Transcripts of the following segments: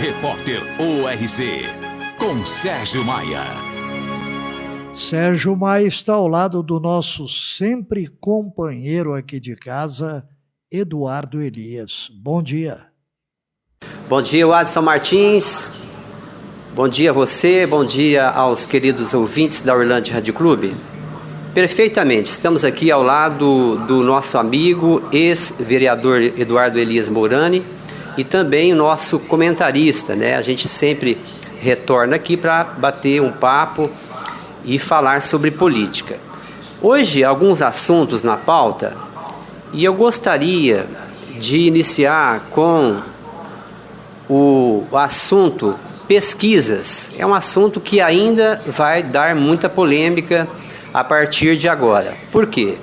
Repórter ORC, com Sérgio Maia. Sérgio Maia está ao lado do nosso sempre companheiro aqui de casa, Eduardo Elias. Bom dia. Bom dia, Adson Martins. Bom dia a você, bom dia aos queridos ouvintes da Orlândia Rádio Clube. Perfeitamente, estamos aqui ao lado do nosso amigo, ex-vereador Eduardo Elias Morani, e também o nosso comentarista, né? A gente sempre retorna aqui para bater um papo e falar sobre política. Hoje, alguns assuntos na pauta, e eu gostaria de iniciar com o assunto pesquisas. É um assunto que ainda vai dar muita polêmica a partir de agora. Por quê?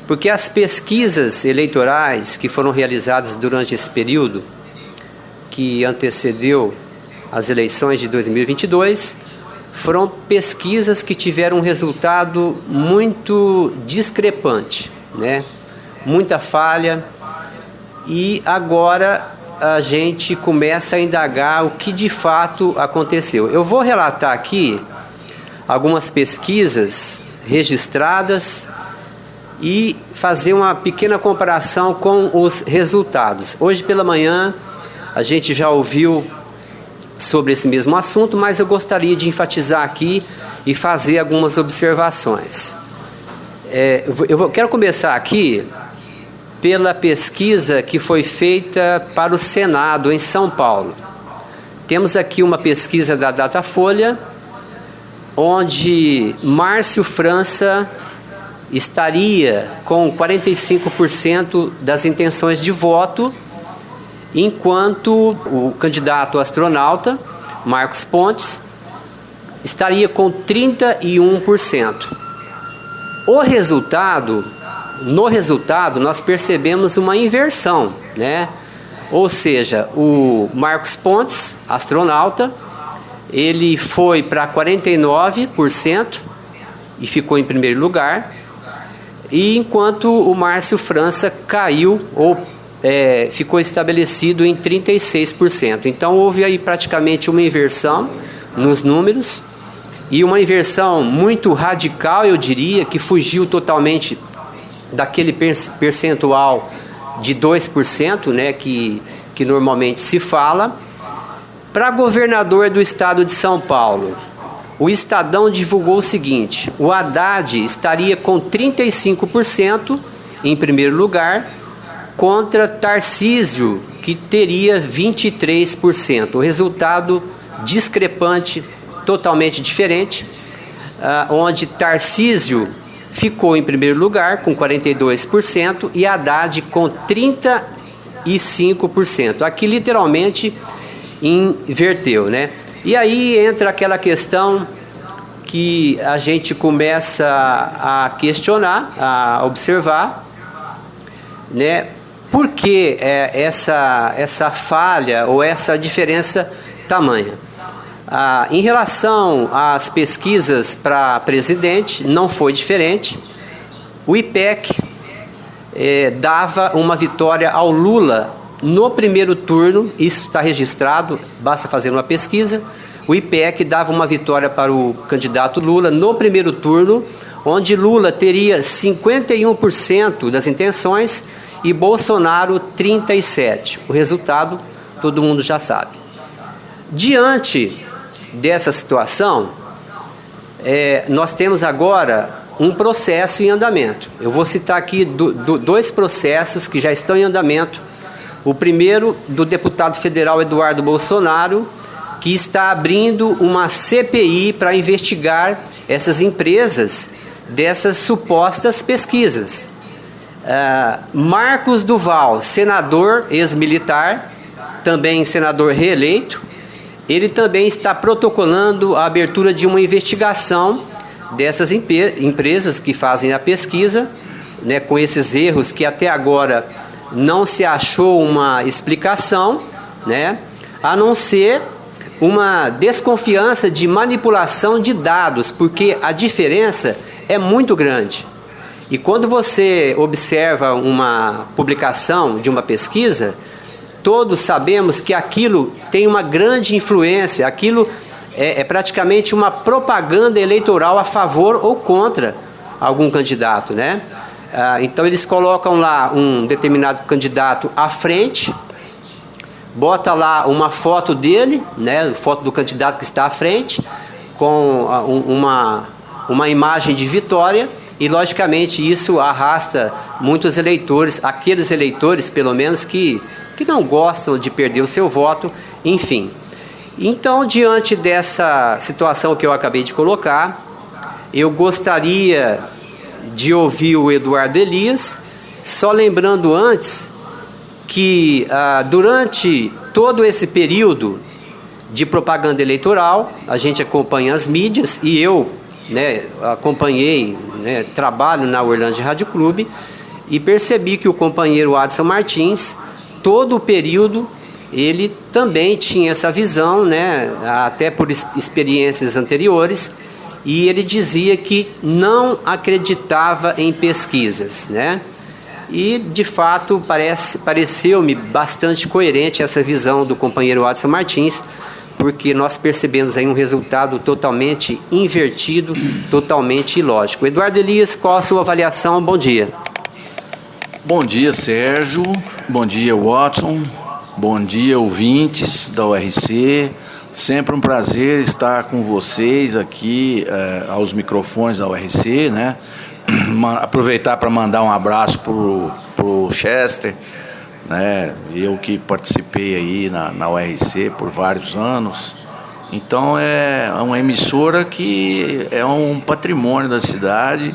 Porque as pesquisas eleitorais que foram realizadas durante esse período que antecedeu as eleições de 2022 foram pesquisas que tiveram um resultado muito discrepante, né? Muita falha, e agora a gente começa a indagar o que de fato aconteceu. Eu vou relatar aqui algumas pesquisas registradas e fazer uma pequena comparação com os resultados. Hoje pela manhã a gente já ouviu sobre esse mesmo assunto, mas eu gostaria de enfatizar aqui e fazer algumas observações. Quero começar aqui pela pesquisa que foi feita para o Senado em São Paulo. Temos aqui uma pesquisa da Datafolha, onde Márcio França estaria com 45% das intenções de voto, enquanto o candidato astronauta, Marcos Pontes, estaria com 31%. No resultado, nós percebemos uma inversão, né? Ou seja, o Marcos Pontes, astronauta, ele foi para 49% e ficou em primeiro lugar, e enquanto o Márcio França caiu ou ficou estabelecido em 36%. Então houve aí praticamente uma inversão nos números, e uma inversão muito radical, eu diria, que fugiu totalmente daquele percentual de 2%, né, que normalmente se fala. Para governador do estado de São Paulo, o Estadão divulgou o seguinte: o Haddad estaria com 35% em primeiro lugar, contra Tarcísio, que teria 23%. O resultado discrepante, totalmente diferente, onde Tarcísio ficou em primeiro lugar com 42% e Haddad com 35%. Aqui literalmente inverteu, né? E aí entra aquela questão que a gente começa a questionar, a observar, né? Por que essa falha ou essa diferença tamanha? Em relação às pesquisas para presidente, não foi diferente. O IPEC dava uma vitória ao Lula no primeiro turno, isso está registrado, basta fazer uma pesquisa. O IPEC dava uma vitória para o candidato Lula no primeiro turno, onde Lula teria 51% das intenções e Bolsonaro 37%. O resultado todo mundo já sabe. Diante dessa situação, nós temos agora um processo em andamento. Eu vou citar aqui dois processos que já estão em andamento. O primeiro, do deputado federal Eduardo Bolsonaro, que está abrindo uma CPI para investigar essas empresas dessas supostas pesquisas. Marcos Duval, senador ex-militar, também senador reeleito, ele também está protocolando a abertura de uma investigação dessas empresas que fazem a pesquisa, né, com esses erros que até agora não se achou uma explicação, né, a não ser uma desconfiança de manipulação de dados, porque a diferença é muito grande. E quando você observa uma publicação de uma pesquisa, todos sabemos que aquilo tem uma grande influência, aquilo é praticamente uma propaganda eleitoral a favor ou contra algum candidato, né? Então eles colocam lá um determinado candidato à frente, bota lá uma foto dele, né, foto do candidato que está à frente, com uma imagem de vitória, e logicamente isso arrasta muitos eleitores, aqueles eleitores pelo menos que não gostam de perder o seu voto, enfim. Então, diante dessa situação que eu acabei de colocar, eu gostaria de ouvir o Eduardo Elias, só lembrando antes que durante todo esse período de propaganda eleitoral, a gente acompanha as mídias, e eu, né, acompanhei, né, trabalho na Uerlândia Rádio Clube, e percebi que o companheiro Adson Martins, todo o período, ele também tinha essa visão, né, até por experiências anteriores, e ele dizia que não acreditava em pesquisas, né? E, de fato, pareceu-me bastante coerente essa visão do companheiro Adson Martins, porque nós percebemos aí um resultado totalmente invertido, totalmente ilógico. Eduardo Elias, qual a sua avaliação? Bom dia. Bom dia, Sérgio. Bom dia, Watson. Bom dia, ouvintes da URC. Sempre um prazer estar com vocês aqui aos microfones da URC, né? Aproveitar para mandar um abraço pro Chester, né? Eu que participei aí na URC por vários anos. Então é uma emissora que é um patrimônio da cidade,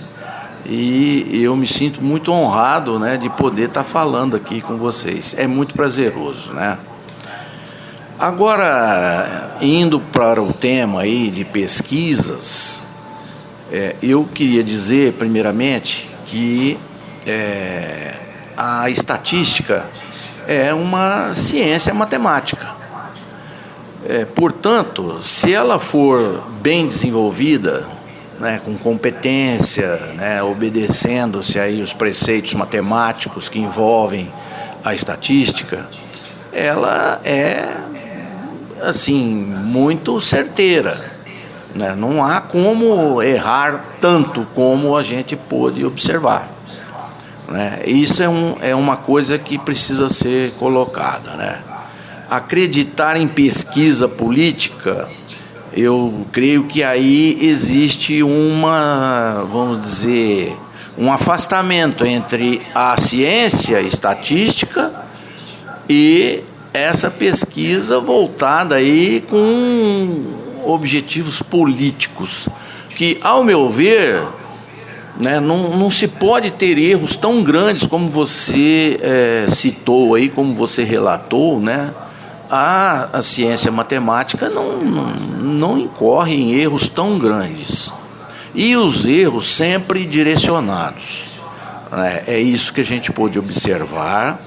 e eu me sinto muito honrado, né, de poder estar falando aqui com vocês. É muito prazeroso, né? Agora, indo para o tema aí de pesquisas, eu queria dizer, primeiramente, que a estatística é uma ciência matemática. Portanto, se ela for bem desenvolvida, né, com competência, né, obedecendo-se aí os preceitos matemáticos que envolvem a estatística, ela é, assim, muito certeira, né? Não há como errar tanto como a gente pôde observar, né? Isso é uma coisa que precisa ser colocada, né? Acreditar em pesquisa política, eu creio que aí existe vamos dizer, um afastamento entre a ciência estatística e essa pesquisa voltada aí com objetivos políticos, que, ao meu ver, né, não se pode ter erros tão grandes como você citou aí, como você relatou, né? A ciência matemática não incorre em erros tão grandes. E os erros sempre direcionados. É isso que a gente pôde observar.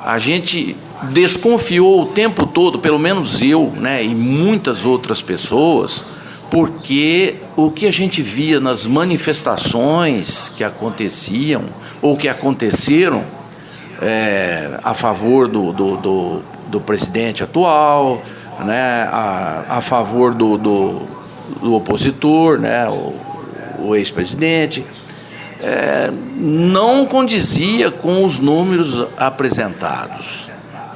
A gente desconfiou o tempo todo, pelo menos eu, né, e muitas outras pessoas, porque o que a gente via nas manifestações que aconteciam ou que aconteceram a favor do presidente atual, né, a favor do opositor, né, o ex-presidente, não condizia com os números apresentados.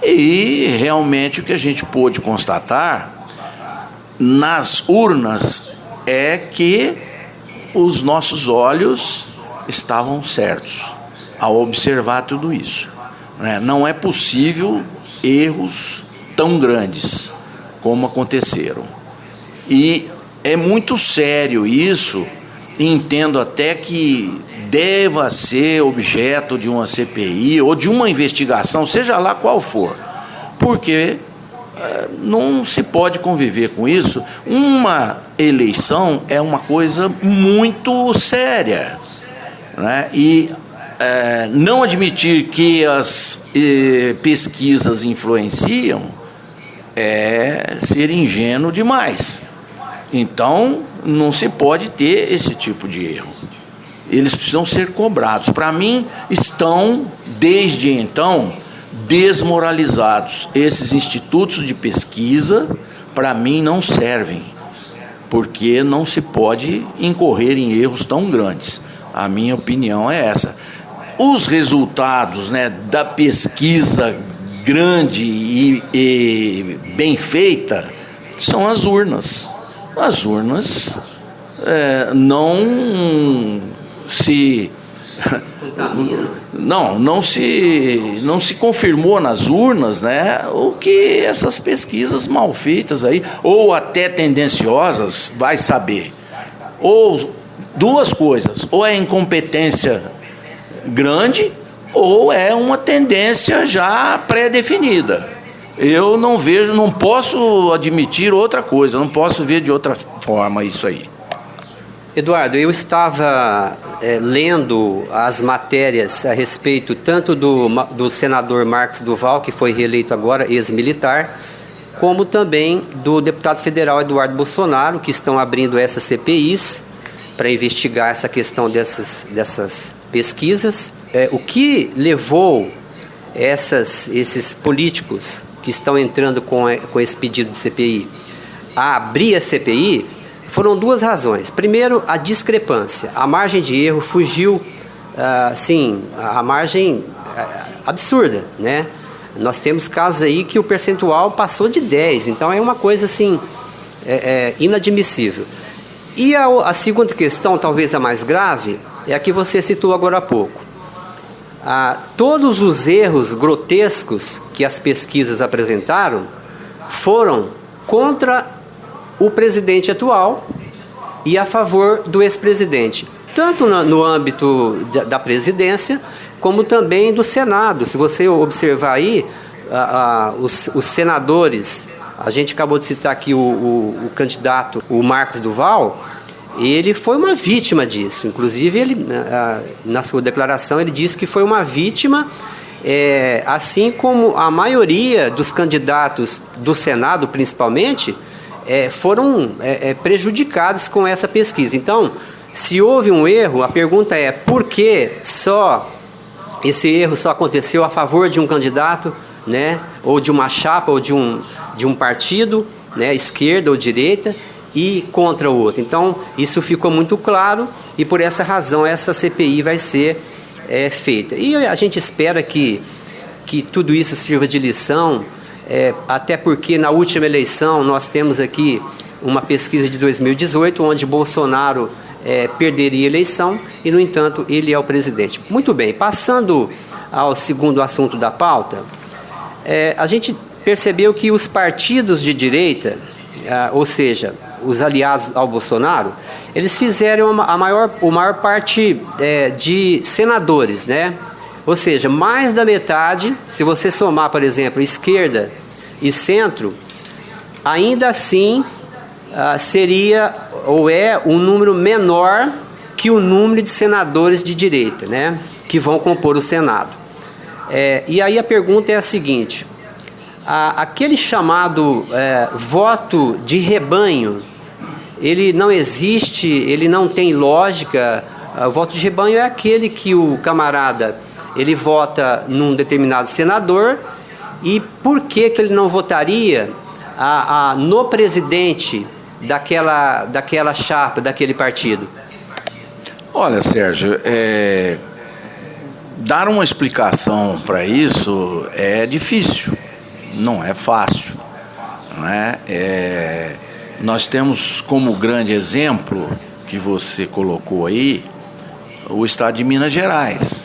E realmente o que a gente pôde constatar nas urnas é que os nossos olhos estavam certos ao observar tudo isso, né? Não é possível erros tão grandes como aconteceram. E é muito sério isso, e entendo até que deva ser objeto de uma CPI ou de uma investigação, seja lá qual for, porque não se pode conviver com isso. Uma eleição é uma coisa muito séria, né? E não admitir que as pesquisas influenciam é ser ingênuo demais. Então, não se pode ter esse tipo de erro. Eles precisam ser cobrados. Para mim, estão, desde então, desmoralizados. Esses institutos de pesquisa, para mim, não servem, porque não se pode incorrer em erros tão grandes. A minha opinião é essa. Os resultados, né, da pesquisa grande e bem feita são as urnas. As urnas não se confirmou nas urnas, né, o que essas pesquisas mal feitas aí, ou até tendenciosas, vai saber. Ou duas coisas, ou é incompetência grande, ou é uma tendência já pré-definida. Eu não vejo, não posso admitir outra coisa, não posso ver de outra forma isso aí. Eduardo, eu estava lendo as matérias a respeito tanto do senador Marcos Duval, que foi reeleito agora, ex-militar, como também do deputado federal Eduardo Bolsonaro, que estão abrindo essas CPIs para investigar essa questão dessas pesquisas. O que levou esses políticos que estão entrando com esse pedido de CPI a abrir a CPI foram duas razões. Primeiro, a discrepância. A margem de erro fugiu, a margem absurda, né? Nós temos casos aí que o percentual passou de 10, então é uma coisa assim, inadmissível. E a segunda questão, talvez a mais grave, é a que você citou agora há pouco. Todos os erros grotescos que as pesquisas apresentaram foram contra o presidente atual e a favor do ex-presidente, tanto no âmbito da presidência, como também do Senado. Se você observar aí, os senadores, a gente acabou de citar aqui o candidato, o Marcos Duval, ele foi uma vítima disso. Inclusive, ele, na sua declaração, ele disse que foi uma vítima, assim como a maioria dos candidatos do Senado, principalmente, foram prejudicados com essa pesquisa. Então, se houve um erro, a pergunta é por que esse erro só aconteceu a favor de um candidato, né, ou de uma chapa, ou de um partido, né, esquerda ou direita, e contra o outro. Então, isso ficou muito claro e por essa razão essa CPI vai ser feita. E a gente espera que tudo isso sirva de lição, até porque na última eleição nós temos aqui uma pesquisa de 2018, onde Bolsonaro perderia a eleição e, no entanto, ele é o presidente. Muito bem, passando ao segundo assunto da pauta, a gente percebeu que os partidos de direita, ou seja, os aliados ao Bolsonaro, eles fizeram a maior parte de senadores, né? Ou seja, mais da metade, se você somar, por exemplo, esquerda e centro, ainda assim seria ou é um número menor que o número de senadores de direita, né? Que vão compor o Senado. E aí a pergunta é a seguinte: aquele chamado voto de rebanho, ele não existe, ele não tem lógica. O voto de rebanho é aquele que o camarada, ele vota num determinado senador, e por que ele não votaria no presidente daquela chapa, daquele partido? Olha, Sérgio, dar uma explicação para isso é difícil, não é fácil, não é? Nós temos como grande exemplo que você colocou aí o estado de Minas Gerais,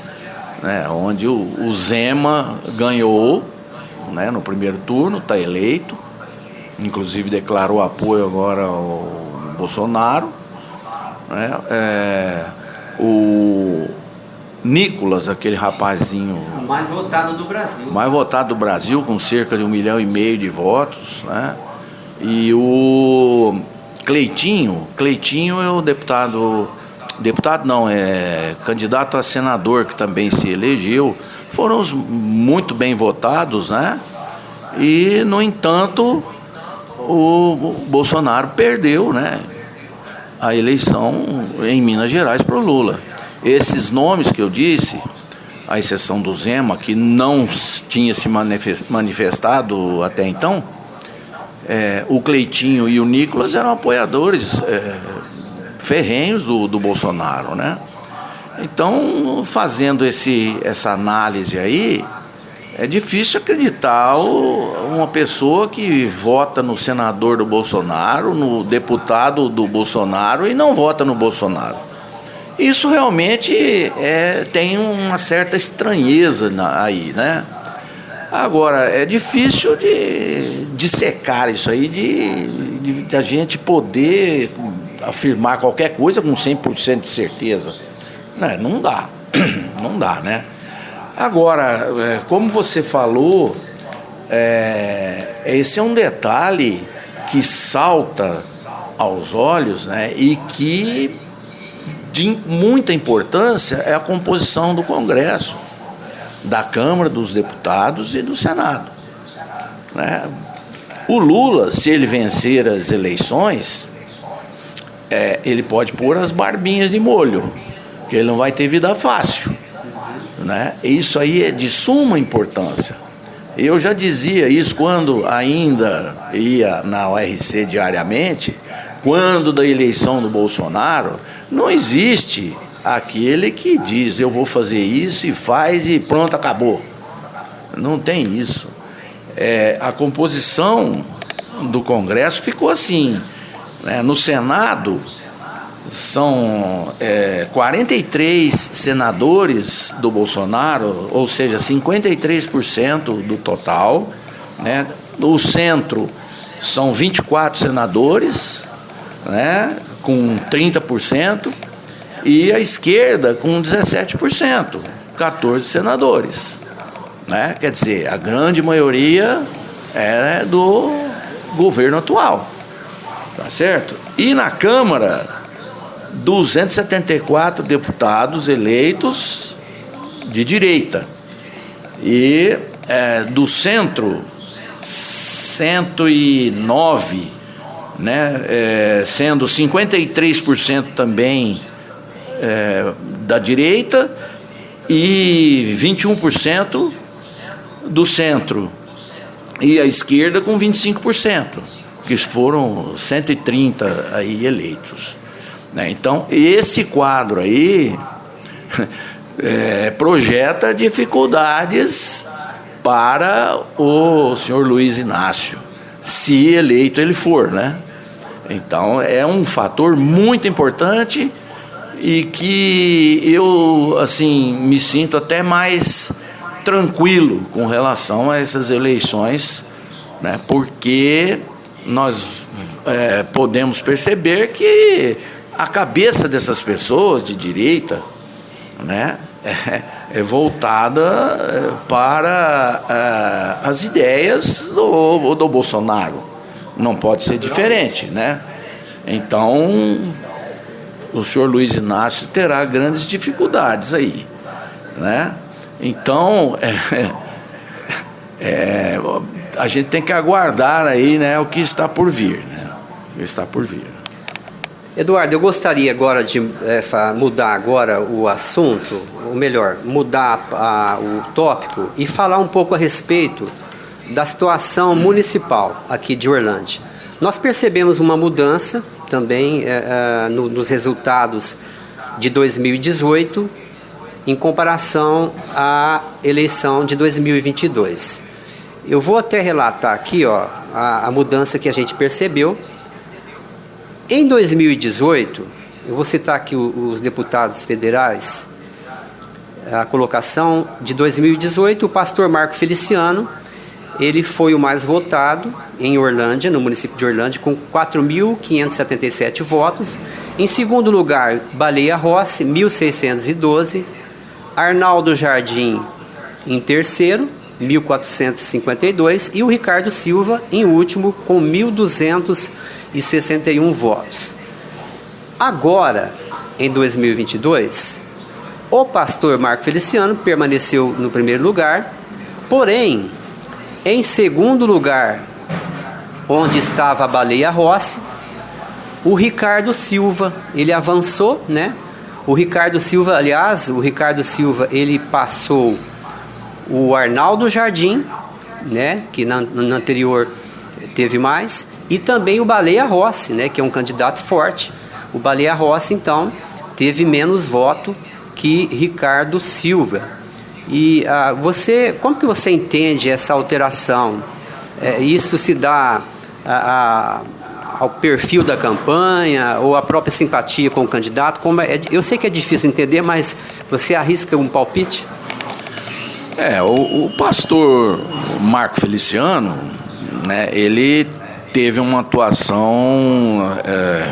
né, onde o Zema ganhou, né, no primeiro turno, está eleito, inclusive declarou apoio agora ao Bolsonaro, né, o Nicolas, aquele rapazinho mais votado do Brasil. Mais votado do Brasil, com cerca de 1,5 milhão de votos, né? E o Cleitinho é o deputado não, candidato a senador, que também se elegeu. Foram os muito bem votados, né? E, no entanto, o Bolsonaro perdeu, né, a eleição em Minas Gerais para o Lula. Esses nomes que eu disse à exceção do Zema, que não tinha se manifestado até então, o Cleitinho e o Nicolas eram apoiadores ferrenhos do Bolsonaro, né? Então, fazendo essa análise aí, é difícil acreditar uma pessoa que vota no senador do Bolsonaro, no deputado do Bolsonaro e não vota no Bolsonaro. Isso realmente tem uma certa estranheza aí, né? Agora, é difícil de dissecar isso aí, de a gente poder afirmar qualquer coisa com 100% de certeza. Não dá, não dá, né? Agora, como você falou, esse é um detalhe que salta aos olhos, né? E que de muita importância é a composição do Congresso, da Câmara dos Deputados e do Senado, né? O Lula, se ele vencer as eleições, ele pode pôr as barbinhas de molho, porque ele não vai ter vida fácil, né? Isso aí é de suma importância. Eu já dizia isso quando ainda ia na URC diariamente, quando da eleição do Bolsonaro, não existe aquele que diz, eu vou fazer isso e faz e pronto, acabou. Não tem isso. A composição do Congresso ficou assim, né? No Senado, são 43 senadores do Bolsonaro, ou seja, 53% do total, né? No centro, são 24 senadores, né? Com 30%, e a esquerda com 17%, 14 senadores, né? Quer dizer, a grande maioria é do governo atual, tá certo? E na Câmara, 274 deputados eleitos de direita, e do centro, 109, né? Sendo 53% também da direita e 21% do centro, e a esquerda com 25%, que foram 130 aí eleitos, né? Então, esse quadro aí projeta dificuldades para o senhor Luiz Inácio, se eleito ele for, né? Então, é um fator muito importante e que eu, assim, me sinto até mais tranquilo com relação a essas eleições, né? Porque nós podemos perceber que a cabeça dessas pessoas de direita, né, é voltada para as ideias do Bolsonaro. Não pode ser diferente, né? Então, o senhor Luiz Inácio terá grandes dificuldades aí, né? Então, a gente tem que aguardar aí, né, o que está por vir, né? O que está por vir. Eduardo, eu gostaria agora de mudar agora o assunto, ou melhor, mudar o tópico e falar um pouco a respeito da situação municipal aqui de Orlândia. Nós percebemos uma mudança também nos resultados de 2018 em comparação à eleição de 2022. Eu vou até relatar aqui a mudança que a gente percebeu. Em 2018, eu vou citar aqui os deputados federais, a colocação de 2018, o pastor Marco Feliciano, ele foi o mais votado em Orlândia, no município de Orlândia, com 4.577 votos. Em segundo lugar, Baleia Rossi, 1.612. Arnaldo Jardim, em terceiro, 1.452. E o Ricardo Silva, em último, com 1.261 votos. Agora, em 2022, o pastor Marco Feliciano permaneceu no primeiro lugar, porém, em segundo lugar, onde estava a Baleia Rossi, o Ricardo Silva, ele avançou, né, O Ricardo Silva, aliás, ele passou o Arnaldo Jardim, né, que no anterior teve mais, e também o Baleia Rossi, né, que é um candidato forte. O Baleia Rossi, então, teve menos voto que Ricardo Silva. E como que você entende essa alteração? Isso se dá ao perfil da campanha ou à própria simpatia com o candidato? Eu sei que é difícil entender, mas você arrisca um palpite? O pastor Marco Feliciano, né, ele teve uma atuação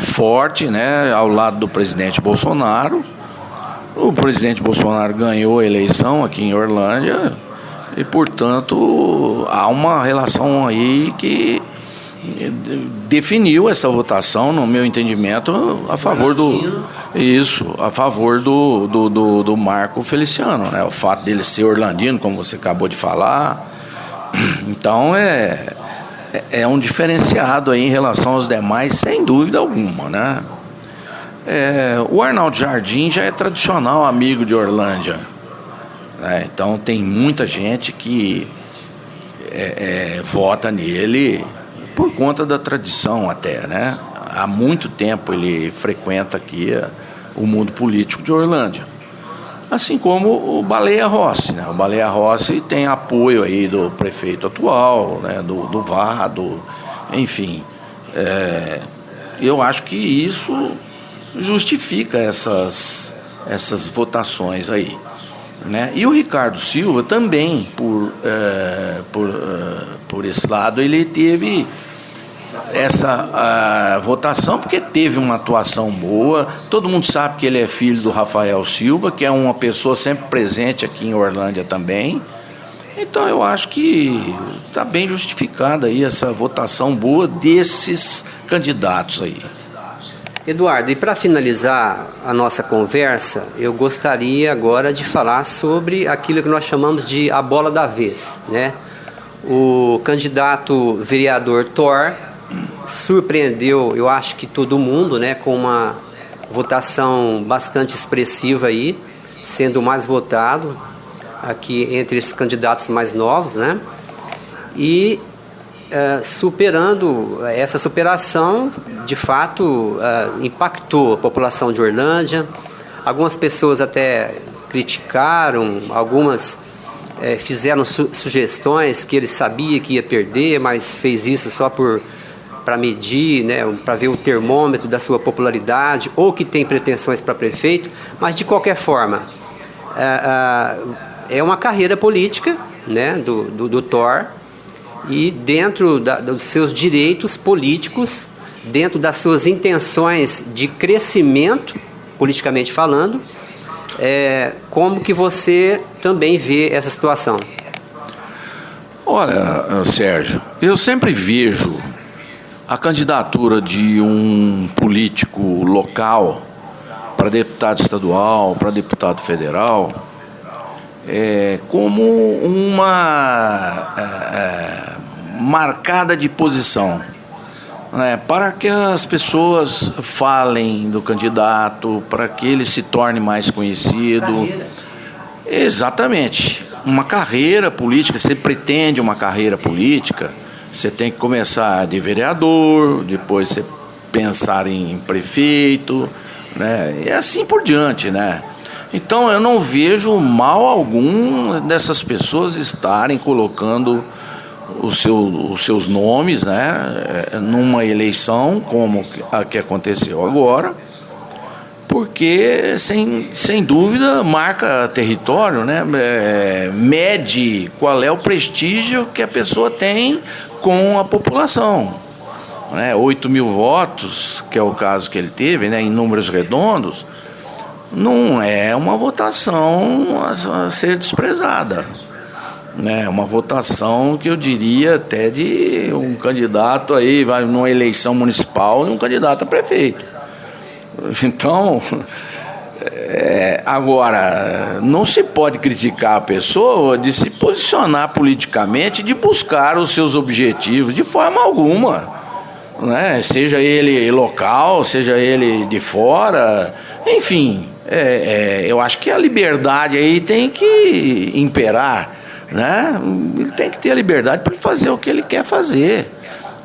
forte, né, ao lado do presidente Bolsonaro. O presidente Bolsonaro ganhou a eleição aqui em Orlândia e, portanto, há uma relação aí que definiu essa votação, no meu entendimento, a favor do Marco Feliciano, né? O fato dele ser orlandino, como você acabou de falar. Então é um diferenciado aí em relação aos demais, sem dúvida alguma, né? O Arnaldo Jardim já é tradicional amigo de Orlândia, né? Então tem muita gente que vota nele por conta da tradição até, né? Há muito tempo ele frequenta aqui o mundo político de Orlândia. Assim como o Baleia Rossi, né? O Baleia Rossi tem apoio aí do prefeito atual, né? do Vado, enfim. Eu acho que isso justifica essas votações aí, né? E o Ricardo Silva também, por esse lado, ele teve essa votação porque teve uma atuação boa. Todo mundo sabe que ele é filho do Rafael Silva, que é uma pessoa sempre presente aqui em Orlândia também. Então eu acho que está bem justificada aí essa votação boa desses candidatos aí. Eduardo, e para finalizar a nossa conversa, eu gostaria agora de falar sobre aquilo que nós chamamos de a bola da vez, né? O candidato vereador Thor surpreendeu, eu acho que todo mundo, né, com uma votação bastante expressiva aí, sendo o mais votado aqui entre esses candidatos mais novos, né? E essa superação, de fato, impactou a população de Orlândia. Algumas pessoas até criticaram, algumas fizeram sugestões que ele sabia que ia perder, mas fez isso só para medir, né, para ver o termômetro da sua popularidade, ou que tem pretensões para prefeito. Mas, de qualquer forma, é uma carreira política, né, do Thor, e dentro dos seus direitos políticos, dentro das suas intenções de crescimento, politicamente falando, como que você também vê essa situação? Olha, Sérgio, eu sempre vejo a candidatura de um político local para deputado estadual, para deputado federal, como uma marcada de posição, né, para que as pessoas falem do candidato, para que ele se torne mais conhecido. Carreira. Exatamente. Uma carreira política, você pretende uma carreira política, você tem que começar de vereador, depois você pensar em prefeito, né, e assim por diante, né? Então eu não vejo mal algum dessas pessoas estarem colocando os seus nomes, né, numa eleição como a que aconteceu agora, porque sem dúvida marca território, né, mede qual é o prestígio que a pessoa tem com a população, né? 8 mil votos, que é o caso que ele teve, né, em números redondos, não é uma votação a ser desprezada, né? Uma votação que eu diria até de um candidato aí, vai numa eleição municipal, e um candidato a prefeito. Então, agora, não se pode criticar a pessoa de se posicionar politicamente, de buscar os seus objetivos, de forma alguma, né? Seja ele local, seja ele de fora, enfim. eu acho que a liberdade aí tem que imperar, né? Ele tem que ter a liberdade para fazer o que ele quer fazer.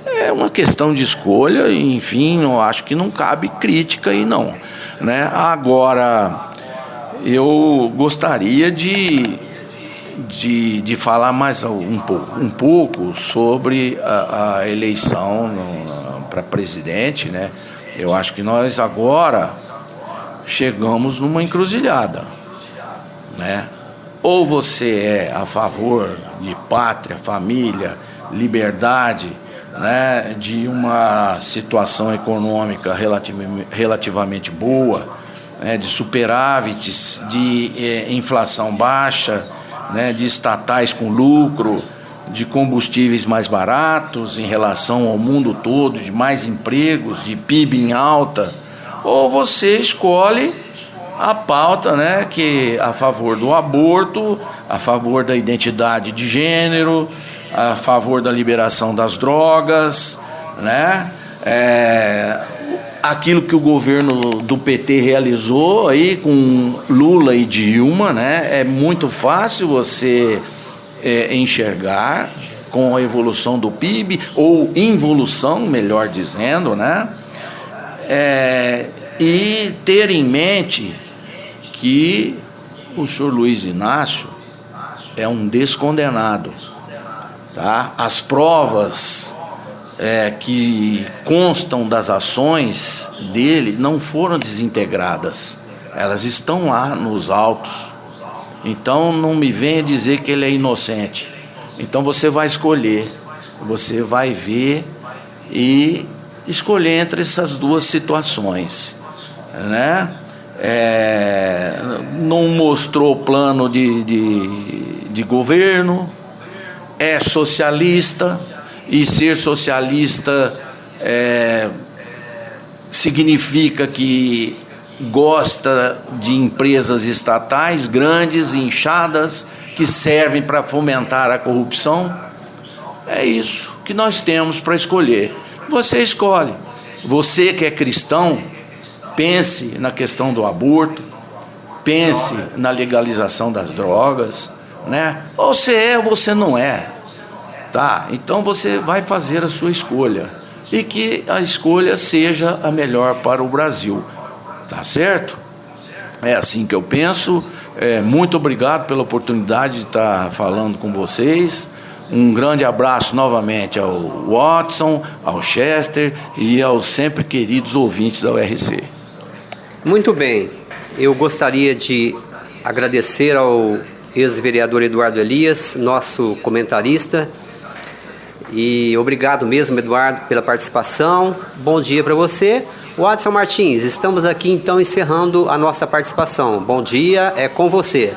É uma questão de escolha, enfim, eu acho que não cabe crítica aí não, né? Agora, eu gostaria de falar mais um pouco sobre a eleição para presidente, né? Eu acho que nós agora chegamos numa encruzilhada, né? Ou você é a favor de pátria, família, liberdade, né, de uma situação econômica relativamente boa, né, de superávites, de inflação baixa, né, de estatais com lucro, de combustíveis mais baratos em relação ao mundo todo, de mais empregos, de PIB em alta, ou você escolhe a pauta, né, que é a favor do aborto, a favor da identidade de gênero, a favor da liberação das drogas, né? Aquilo que o governo do PT realizou aí com Lula e Dilma, né? É muito fácil você enxergar com a evolução do PIB, ou involução, melhor dizendo, né? E ter em mente que o senhor Luiz Inácio é um descondenado. Tá? As provas que constam das ações dele não foram desintegradas, elas estão lá nos autos. Então não me venha dizer que ele é inocente. Então você vai escolher, você vai ver e escolher entre essas duas situações, né? Não mostrou plano de governo, é socialista, e ser socialista significa que gosta de empresas estatais grandes, inchadas, que servem para fomentar a corrupção. É isso que nós temos para escolher. Você escolhe. Você que é cristão, pense na questão do aborto, pense na legalização das drogas, né? Ou você é ou você não é, tá? Então você vai fazer a sua escolha, e que a escolha seja a melhor para o Brasil, tá certo? É assim que eu penso. Muito obrigado pela oportunidade de estar falando com vocês. Um grande abraço novamente ao Watson, ao Chester e aos sempre queridos ouvintes da URC. Muito bem, eu gostaria de agradecer ao ex-vereador Eduardo Elias, nosso comentarista, e obrigado mesmo, Eduardo, pela participação. Bom dia para você. Watson Martins, estamos aqui então encerrando a nossa participação. Bom dia, é com você.